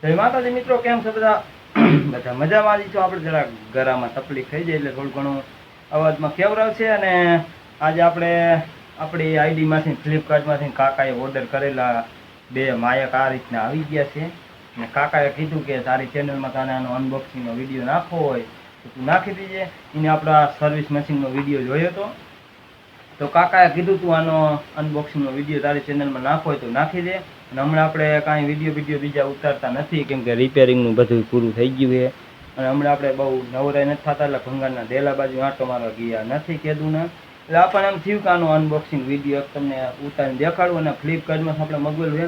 જય માતાજી મિત્રો, કેમ છો બધા? બધા મજામાં જ છો. આપણે જરા ગળામાં તકલીફ થઈ જાય એટલે થોડું ઘણું અવાજમાં કેવરાવ છે. અને આજે આપણે આપણી આઈડીમાંથી ફ્લિપકાર્ટમાંથી કાકાએ ઓર્ડર કરેલા 2 માયક આ રીતના આવી ગયા છે. અને કાકાએ કીધું કે તારી ચેનલમાં તને આનો અનબોક્સિંગનો વિડીયો નાખવો હોય તો તું નાખી દીજે. એને આપણા સર્વિસ મશીનનો વિડીયો જોયો હતો, તો કાકાએ કીધું તું આનો અનબોક્સિંગનો વિડીયો તારી ચેનલમાં નાખવો હોય તો નાખી દે. અને હમણાં આપણે કાંઈ વિડીયો બીજા ઉતારતા નથી, કેમ કે રિપેરિંગનું બધું પૂરું થઈ ગયું છે. અને હમણાં આપણે બહુ નવરાઈ નથી થતા, એટલે ભંગારના ડેલા બાજુ આંટો મારવા ગયા નથી કીધું ને. એટલે આપણને એમ થયું કે આનો અનબોક્સિંગ વિડીયો તમને ઉતારીને દેખાડવું. અને ફ્લિપકાર્ટમાં આપણે મગવેલું છે,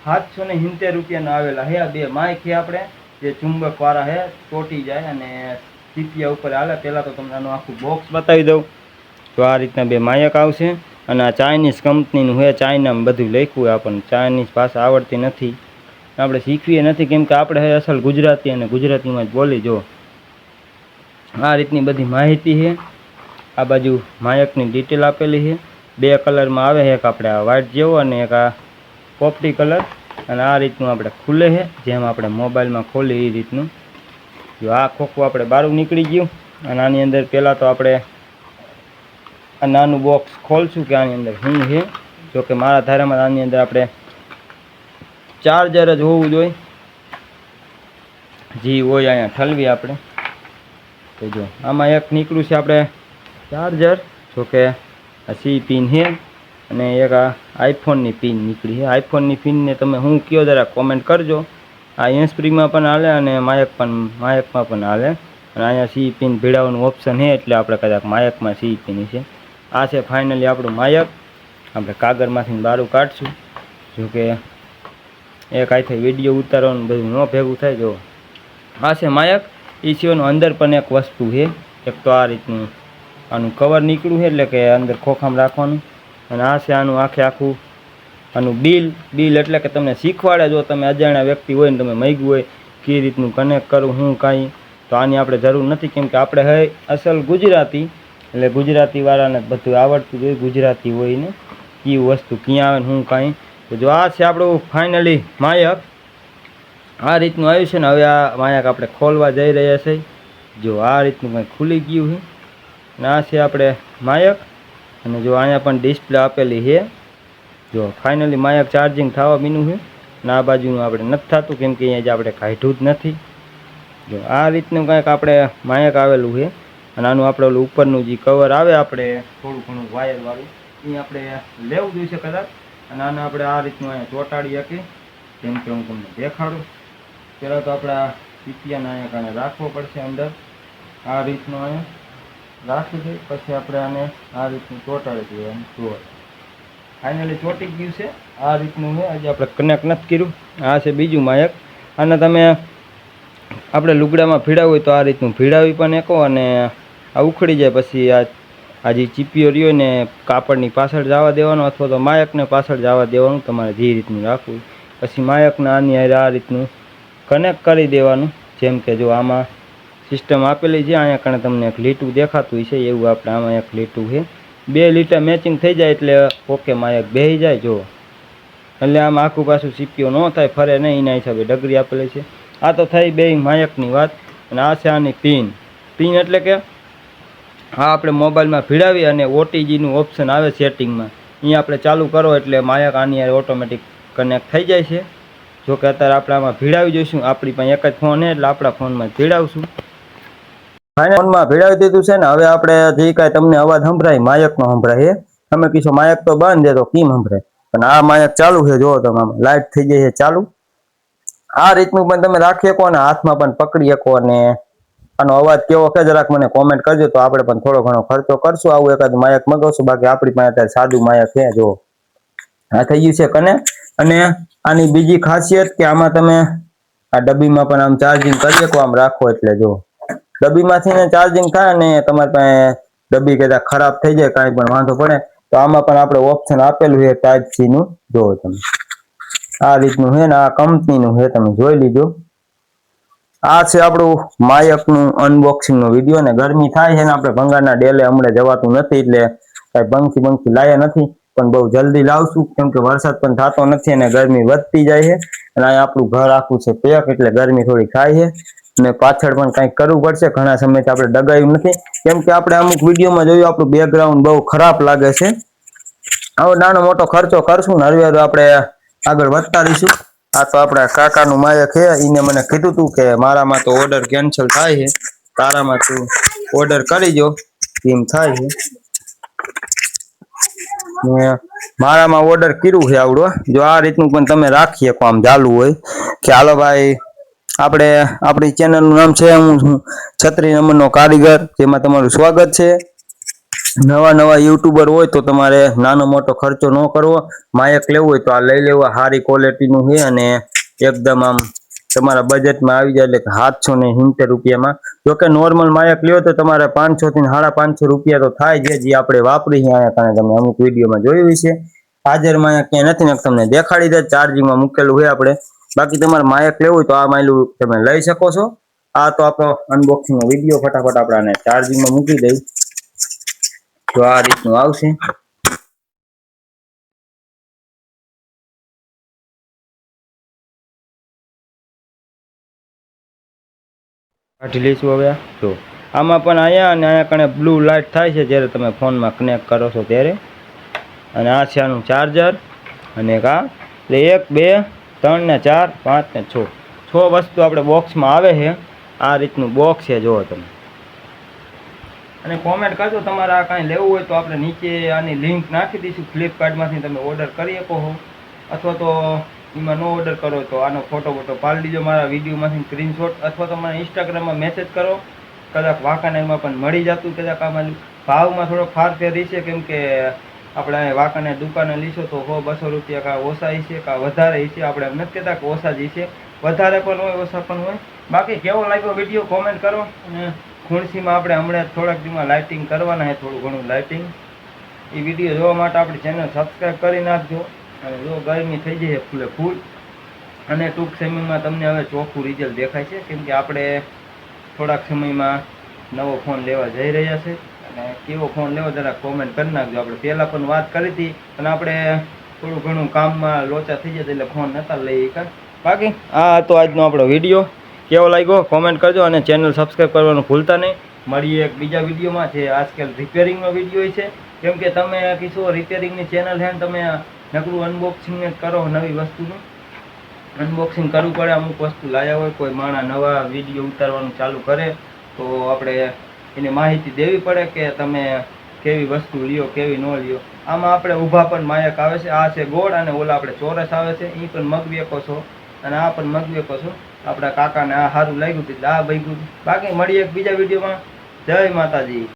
770 રૂપિયાના આવેલા છે. આ 2 માઇક છે આપણે, જે ચુંબકવાળા છે, ચોટી જાય અને સીપિયા ઉપર હાલે. પહેલાં તો તમને આનું આખું બોક્સ બતાવી દઉં. તો આ રીતના 2 માયક આવશે. અને આ ચાઇનીઝ કંપનીનું છે, ચાઇનામાં બધું લખ્યું હોય. આપણને ચાઇનીઝ ભાષા આવડતી નથી, આપણે શીખવીએ નથી, કેમ કે આપણે હે અસલ ગુજરાતી અને ગુજરાતીમાં જ બોલી. જો આ રીતની બધી માહિતી છે. આ બાજુ માયકની ડિટેલ આપેલી છે. 2 કલરમાં આવે છે, એક આપણે આ વ્હાઇટ જેવો અને એક આ પોપટી કલર. અને આ રીતનું આપણે ખુલે છે, જેમ આપણે મોબાઈલમાં ખોલી એ રીતનું. જો આ ખોખું આપણે બહાર નીકળી ગયું. અને આની અંદર પહેલાં તો આપણે આ નાનું બોક્સ ખોલશું કે આની અંદર શું છે. જોકે મારા ધારામાં આની અંદર આપણે ચાર્જર જ હોવું જોઈએ, જે હોય અહીંયા ઠલવી આપણે. તો જો આમાં એક નીકળ્યું છે આપણે ચાર્જર. જોકે આ સી પિન છે અને એક આ આઈફોનની પિન નીકળી છે. આઈફોનની પિનને તમે હું કયો જરા કોમેન્ટ કરજો. આ હેન્ડસ્ફ્રીમાં પણ હાલે અને માયકમાં પણ હાલે. અને અહીંયા સી પિન ભીડાવવાનું ઓપ્શન છે, એટલે આપણે કદાચ માયકમાં સી પિન છે. આ છે ફાઇનલી આપણું માયક. આપણે કાગળમાંથી બહાર કાઢશું. જોકે એક આથી વિડીયો ઉતારવાનું બધું ન ભેગું થાય. જો આ છે માયક. એ સિવાયનું અંદર પણ એક વસ્તુ છે. એક તો આ રીતનું આનું કવર નીકળ્યું છે, એટલે કે અંદર ખોખામાં રાખવાનું. અને આ છે આનું આખું આનું બિલ એટલે કે તમને શીખવાડે. જો તમે અજાણ્યા વ્યક્તિ હોય ને તમે માગ્યું હોય કઈ રીતનું કનેક્ટ કરવું હું કાંઈ, તો આની આપણે જરૂર નથી, કેમ કે આપણે હે અસલ ગુજરાતી, એટલે ગુજરાતીવાળાને બધું આવડતું હોય. ગુજરાતી હોય ને કઈ વસ્તુ ક્યાં આવે ને હું કાંઈ. તો જો આ છે આપણું ફાઇનલી માયક. આ રીતનું આવ્યું છે ને. હવે આ માયક આપણે ખોલવા જઈ રહ્યા છે. જો આ રીતનું કંઈ ખુલી ગયું છે. અને આ છે આપણે માયક. અને જો અહીંયા પણ ડિસ્પ્લે આપેલી છે. જો ફાઇનલી માયક ચાર્જિંગ થવા બીનું છે. અને આ બાજુનું આપણે નથી થતું, કેમ કે અહીંયા જ આપણે કાઢ્યું જ નથી. જો આ રીતનું કંઈક આપણે માયક આવેલું છે. અને આનું આપણે ઓલું ઉપરનું જે કવર આવે આપણે થોડું ઘણું વાયરવાળું, એ આપણે લેવું જોઈશે કદાચ. અને આને આપણે આ રીતનું અહીંયા ચોંટાડી શકીએ, જેમ કે હું તમને દેખાડું. પહેલાં તો આપણે આ સીપિયાને અહીંયા કારણે રાખવો પડશે અંદર. આ રીતનું અહીંયા રાખી દઈએ, પછી આપણે આને આ રીતનું ચોંટાડી દઈએ. તો ફાઇનલી ચોંટી ગયું છે. આ રીતનું છે. હજી આપણે કનેક્ટ નથી કર્યું. આ છે બીજું માયક. અને તમે આપણે લુગડામાં ભીડાવું હોય તો આ રીતનું ભીડાવી પણ શકો. અને આ ઉખડી જાય પછી આ જે ચીપીઓ રહ્યો ને કાપડની પાછળ જવા દેવાનો, અથવા તો માયકને પાછળ જવા દેવાનું, તમારે જે રીતનું રાખવું. પછી માયકને આની આ રીતનું કનેક્ટ કરી દેવાનું. જેમ કે જો આમાં સિસ્ટમ આપેલી છે. અહીંયા કણે તમને એક લીટું દેખાતું છે, એવું આપણે આમાં એક લીટું છે. 2 લીટા મેચિંગ થઈ જાય એટલે ઓકે માયક બેસી જાય. જો એટલે આમાં આખું પાછું સીપીઓ ન થાય, ફરે નહીં, એના હિસાબે ડગરી આપેલી છે. આ તો થઈ 2 માયકની વાત. અને આ છે આની પિન એટલે કે હા આપણે મોબાઈલમાં ભીડાવી અને ઓટીજીનું ઓપ્શન આવે સેટિંગમાં, અહીંયા આપણે ચાલુ કરો એટલે માયક આની ઓટોમેટિક કનેક્ટ થઈ જાય છે. જોકે અત્યારે આપણે આમાં ભીડાવી જોઈશું. આપણી પાસે એક જ ફોન છે, એટલે આપણા ફોનમાં ભીડાવશું. ફોનમાં ભીડાવી દીધું છે ને. હવે આપણે જે કાંઈ તમને અવાજ સંભળાય માયકનો સંભળાય છે. તમે કીધો માયક તો બંધ છે તો કેમ સંભળાય, પણ આ માયક ચાલુ છે. જો તમે આમાં લાઇટ થઈ જાય છે ચાલુ. આ રીતનું પણ તમે રાખી શકો અને હાથમાં પણ પકડી શકો. અને આનો અવાજ કેવો છે જરાક મને કોમેન્ટ કરજો, તો આપણે પણ થોડો ઘણો ખર્ચો કરશું. આવું એકાદ માયક મગાવશું. બાકી આપણી પાસે અત્યારે સાદું માયક છે. જો આ થઈ ગયું છે કનેક્ટ. અને આની બીજી ખાસિયત કે આમાં તમે આ ડબ્બીમાં પણ આમ ચાર્જિંગ કરી શકો, આમ રાખો એટલે. જો ડબ્બીમાંથી ચાર્જિંગ થાય અને તમારી પાસે ડબ્બી કદાચ ખરાબ થઈ જાય, કાંઈ પણ વાંધો પડે, તો આમાં પણ આપણે ઓપ્શન આપેલું છે ટાઈપ સી નું. જો તમે આ રીતનું છે ને. આ કંપનીનું છે, તમે જોઈ લીધો. આ છે આપણું માયકનું અનબોક્સિંગનો વિડીયો. ને ગરમી થાય છે ને આપણે ભંગારના ડેલે હમણાં જવાતું નથી, એટલે કાંઈ પંખી લાયા નથી. પણ બહુ જલ્દી લાવશું, કેમ કે વરસાદ પણ થતો નથી અને ગરમી વધતી જાય છે. અને અહીંયા આપણું ઘર આખું છે પેક, એટલે ગરમી થોડી થાય છે. અને પાછળ પણ કંઈક કરવું પડશે, ઘણા સમયથી આપણે ડગાયું નથી, કેમ કે આપણે અમુક વિડીયોમાં જોયું આપણું બેકગ્રાઉન્ડ બહુ ખરાબ લાગે છે. આવો નાનો મોટો ખર્ચો કરશું ને હરવે આપણે આગળ વધતા રહીશું. આ તો આપણા કાકાનું માયક છે, એને મને કીધું તું કે મારામાં તો ઓર્ડર કેન્સલ થાય છે, તારામાં તું ઓર્ડર કરી જો એમ થાય છે. મારામાં ઓર્ડર કર્યું છે આવડો, જો આ રીતનું પણ તમે રાખીએ આમ ચાલુ હોય કે હાલો ભાઈ આપણે આપણી ચેનલનું નામ છે હું છત્રી નંબરનો કારીગર, જેમાં તમારું સ્વાગત છે. નવા નવા યુટ્યુબર હોય તો તમારે નાનો મોટો ખર્ચો ન કરવો, માયક લેવું હોય તો આ લઈ લેવા, સારી ક્વોલિટીનું છે અને એકદમ આમ તમારા બજેટમાં આવી જાય, એટલે 770 રૂપિયામાં. જોકે નોર્મલ માયક લ્યો તો તમારે 500 થી 550 રૂપિયા તો થાય છે, જે આપણે વાપરી છે આયા કારણે તમે અમુક વિડીયોમાં જોયું છે. હાજરમાં અહીંયા ક્યાંય નથી ને તમને દેખાડી દે, ચાર્જિંગમાં મૂકેલું હોય આપણે. બાકી તમારે માયક લેવું હોય તો આ માયલું તમે લઈ શકો છો. આ તો આપણો અનબોક્સિંગનો વિડીયો, ફટાફટ આપણે આને ચાર્જિંગમાં મૂકી દઈ તો આ રીતનું આવશે. કાઢી લઈશું હવે. તો આમાં પણ અહીંયા અને અહીંયા કણે બ્લુ લાઇટ થાય છે જ્યારે તમે ફોનમાં કનેક્ટ કરો છો ત્યારે. અને આ છે આનું ચાર્જર, અને એક આ, એટલે 1 2 3 ને 4 5 ને 6 વસ્તુ આપણે બોક્સમાં આવે છે. આ રીતનું બોક્સ છે, જુઓ તમે. અને કોમેન્ટ કરજો તમારે આ કાંઈ લેવું હોય તો આપણે નીચે આની લિંક નાખી દઈશું, ફ્લિપકાર્ટમાંથી તમે ઓર્ડર કરી શકો છો, અથવા તો એમાં નો ઓર્ડર કરો તો આનો ફોટો પાડી દીજો મારા વિડીયોમાંથી સ્ક્રીનશોટ, અથવા તો મને ઇન્સ્ટાગ્રામમાં મેસેજ કરો, કદાચ વાંકાનેરમાં પણ મળી જતું. કદાચ આમાં ભાવમાં થોડો ફારફેર રહેશે, કેમ કે આપણે વાંકાનેર દુકાને લીશો તો 100-200 રૂપિયા કાં ઓછા છે કાં વધારે છે. આપણે એમ નથી કહેતા કે ઓછા જ છે, વધારે પણ હોય ઓછા પણ હોય. બાકી કેવો લાગ્યો વિડીયો કોમેન્ટ કરો. અને ખુણસીમાં આપણે હમણાં થોડાક દિવસમાં લાઇટિંગ કરવાના છે, થોડું ઘણું લાઇટિંગ. એ વિડીયો જોવા માટે આપણી ચેનલ સબસ્ક્રાઈબ કરી નાખજો. અને જો ગરમી થઈ જાય ફૂલે ફૂલ, અને ટૂંક સમયમાં તમને હવે ચોખ્ખું રિઝલ્ટ દેખાય છે, કેમ કે આપણે થોડાક સમયમાં નવો ફોન લેવા જઈ રહ્યા છે. અને કેવો ફોન લેવો જરા કોમેન્ટ કરી નાખજો. આપણે પહેલાં પણ વાત કરી હતી, અને આપણે થોડું ઘણું કામમાં લોચા થઈ જતા એટલે ફોન નહોતા લઈ શક્યા. બાકી આ હતો આજનો આપણો વિડીયો. કેવો લાગ્યો કોમેન્ટ કરજો, અને ચેનલ સબસ્ક્રાઈબ કરવાનું ભૂલતા નહીં. મળીએ એક બીજા વિડીયોમાં, જે આજકાલ રિપેરિંગનો વિડીયો છે, કેમ કે તમે કીધો રિપેરિંગની ચેનલ છે ને તમે નકરું અનબોક્સિંગ કરો, નવી વસ્તુનું અનબોક્સિંગ કરવું પડે. અમુક વસ્તુ લાવ્યા હોય, કોઈ માણસ નવા વિડીયો ઉતારવાનું ચાલુ કરે તો આપણે એની માહિતી દેવી પડે કે તમે કેવી વસ્તુ લ્યો કેવી ન લ્યો. આમાં આપણે ઊભા પણ માયક આવે છે, આ છે ગોળ, અને ઓલા આપણે ચોરસ આવે છે, એ પણ મગવી શકો છો, અને આ પણ મગવી શકો છો. આપણા કાકાને આ સારું લાગ્યું એટલે આ ભાઈ. બાકી મળીએ એક બીજા વિડીયોમાં. જય માતાજી.